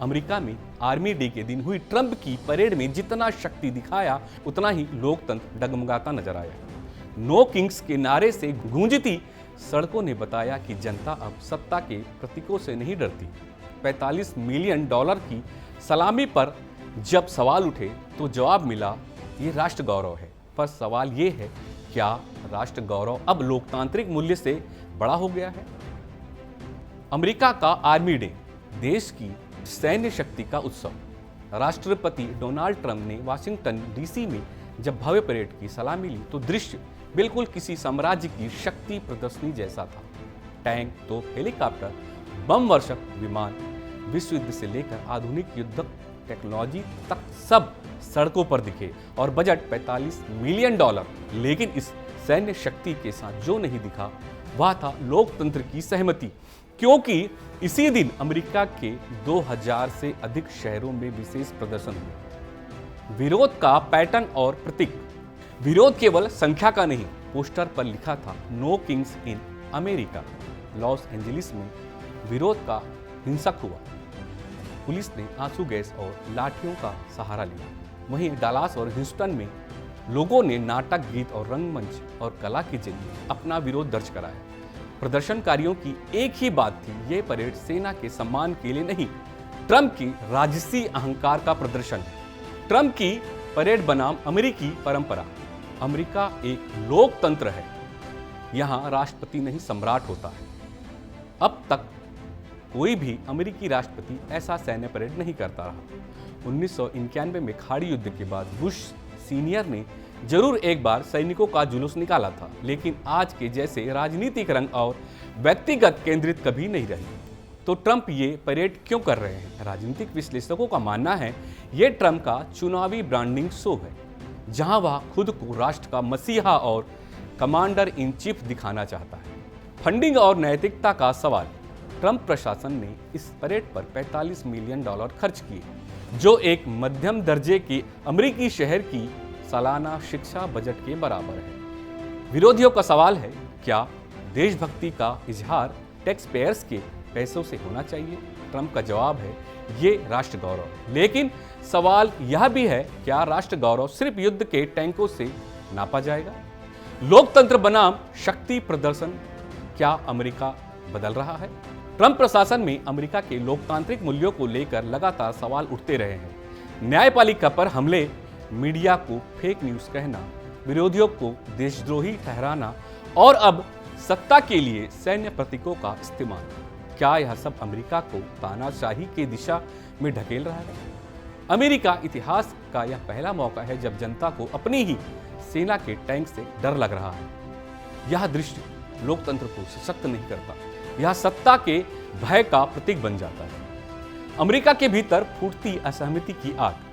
America में army day के दिन हुई ट्रंप की परेड में जितना शक्ति दिखाया उतना ही लोकतंत्र डगमगाता नजर आया। नो किंग्स के नारे से गूंजती सड़कों ने बताया कि जनता अब सत्ता के प्रतीकों से नहीं डरती। $45 मिलियन की सलामी पर जब सवाल उठे तो जवाब मिला, ये राष्ट्र गौरव है। पर सवाल ये है, क्या राष्ट्र गौरव अब लोकतांत्रिक मूल्य से बड़ा हो गया है? अमेरिका का आर्मी डे, देश की सैन्य शक्ति का उत्सव। राष्ट्रपति डोनाल्ड ट्रंप ने वाशिंगटन डीसी में जब भव्य परेड की सलामी ली तो दृश्य बिल्कुल किसी साम्राज्य की शक्ति प्रदर्शनी जैसा था। टैंक, तोप, हेलीकॉप्टर, बम वर्षक विमान, विश्व युद्ध से लेकर आधुनिक युद्धक टेक्नोलॉजी तक सब सड़कों पर दिखे और बजट $45 मिलियन। लेकिन इस सैन्य शक्ति के साथ जो नहीं दिखा वह था लोकतंत्र की सहमति, क्योंकि इसी दिन अमेरिका के 2000 से अधिक शहरों में विशेष प्रदर्शन हुए। विरोध का पैटर्न और प्रतीक। विरोध केवल संख्या का नहीं, पोस्टर पर लिखा था no kings in America. Los Angeles विरोध का हिंसक हुआ। पुलिस ने आंसू गैस और लाठियों का सहारा लिया। वहीं डलास और ह्यूस्टन में लोगों ने नाटक, गीत और रंगमंच और कला के जरिए अपना विरोध दर्ज कराया। प्रदर्शनकारियों की एक ही बात थी, ये परेड सेना के सम्मान के लिए नहीं, ट्रंप की राजसी अहंकार का प्रदर्शन है। ट्रंप की परेड बनाम अमेरिकी परंपरा। अमेरिका एक लोकतंत्र है, यहाँ राष्ट्रपति नहीं सम्राट होता है। अब तक कोई भी अमेरिकी राष्ट्रपति ऐसा सैन्य परेड नहीं करता रहा। 1991 में खाड़ी युद्ध के बाद बुश सीनियर ने जरूर एक बार सैनिकों का जुलूस निकाला था, लेकिन आज के जैसे राजनीतिक रंग और व्यक्तिगत केंद्रित कभी नहीं रही। तो ट्रंप ये परेड क्यों कर रहे हैं? राजनीतिक विश्लेषकों का मानना है ये ट्रंप का चुनावी ब्रांडिंग शो है, जहां वह खुद को राष्ट्र का मसीहा और कमांडर इन चीफ दिखाना चाहता है। फंडिंग और नैतिकता का सवाल। ट्रंप प्रशासन ने इस परेड पर $45 मिलियन खर्च किए, जो एक मध्यम दर्जे के अमेरिकी शहर की सालाना शिक्षा बजट के बराबर है। विरोधियों का सवाल है, क्या देशभक्ति का इजहार टैक्स पेयर्स के पैसों से होना चाहिए? ट्रंप का जवाब है, ये राष्ट्र गौरव। लेकिन सवाल यह भी है, क्या राष्ट्र गौरव सिर्फ युद्ध के टैंकों से नापा जाएगा? लोकतंत्र बनाम शक्ति प्रदर्शन, क्या अमेरिका बदल रहा है? ट्रंप प्रशासन में अमेरिका के लोकतांत्रिक मूल्यों को लेकर लगातार सवाल उठते रहे हैं। न्यायपालिका पर हमले, मीडिया को फेक न्यूज कहना, विरोधियों को देशद्रोही ठहराना और अब सत्ता के लिए सैन्य प्रतीकों का इस्तेमाल, क्या यह सब अमेरिका को तानाशाही की दिशा में ढकेल रहा है? अमेरिका इतिहास का यह पहला मौका है जब जनता को अपनी ही सेना के टैंक से डर लग रहा है। यह दृश्य लोकतंत्र को सशक्त नहीं करता, यह सत्ता के भय का प्रतीक बन जाता है। अमेरिका के भीतर फूटती असहमति की आग।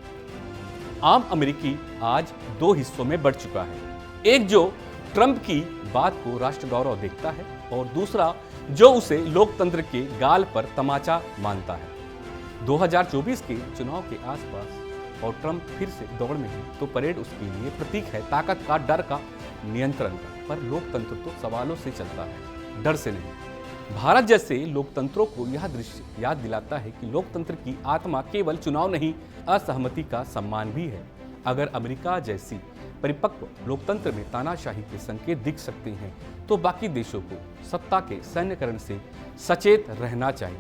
आम अमेरिकी आज दो हिस्सों में बढ़ चुका है, एक जो ट्रंप की बात को राष्ट्र गौरव देखता है और दूसरा जो उसे लोकतंत्र के गाल पर तमाचा मानता है। 2024 के चुनाव के आसपास और ट्रंप फिर से दौड़ में है तो परेड उसके लिए प्रतीक है ताकत का, डर का, नियंत्रण का। पर लोकतंत्र तो सवालों से चलता है, डर से नहीं। भारत जैसे लोकतंत्रों को यह दृश्य याद दिलाता है कि लोकतंत्र की आत्मा केवल चुनाव नहीं, असहमति का सम्मान भी है। अगर अमेरिका जैसी परिपक्व लोकतंत्र में तानाशाही के संकेत दिख सकते हैं तो बाकी देशों को सत्ता के सैन्यकरण से सचेत रहना चाहिए।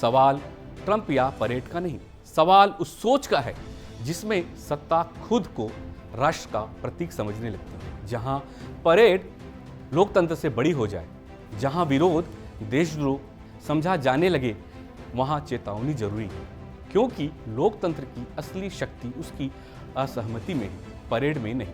सवाल ट्रंप या परेड का नहीं, सवाल उस सोच का है जिसमें सत्ता खुद को राष्ट्र का प्रतीक समझने लगती है। जहां परेड लोकतंत्र से बड़ी हो जाए, जहां विरोध देशद्रोह समझा जाने लगे, वहां चेतावनी जरूरी है, क्योंकि लोकतंत्र की असली शक्ति उसकी असहमति में है, परेड में नहीं।